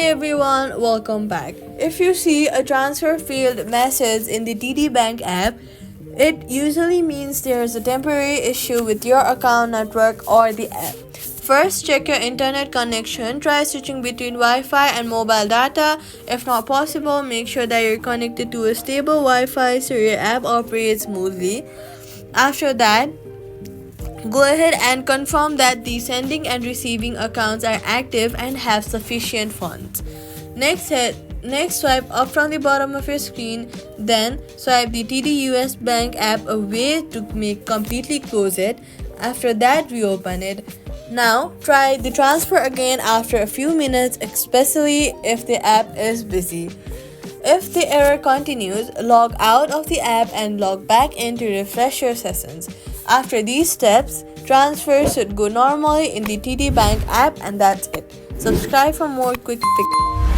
Hey everyone, welcome back. If you see a transfer failed message in the TD Bank app, it usually means there is a temporary issue with your account network or the app. First, check your internet connection. Try switching between Wi Fi and mobile data. If not possible, make sure that you're connected to a stable Wi Fi so your app operates smoothly. After that, go ahead and confirm that the sending and receiving accounts are active and have sufficient funds. Next, swipe up from the bottom of your screen, then swipe the TD Bank app away to completely close it. After that, reopen it. Now, try the transfer again after a few minutes, especially if the app is busy. If the error continues, log out of the app and log back in to refresh your sessions. After these steps, transfers should go normally in the TD Bank app, and that's it. Subscribe for more quick fixes.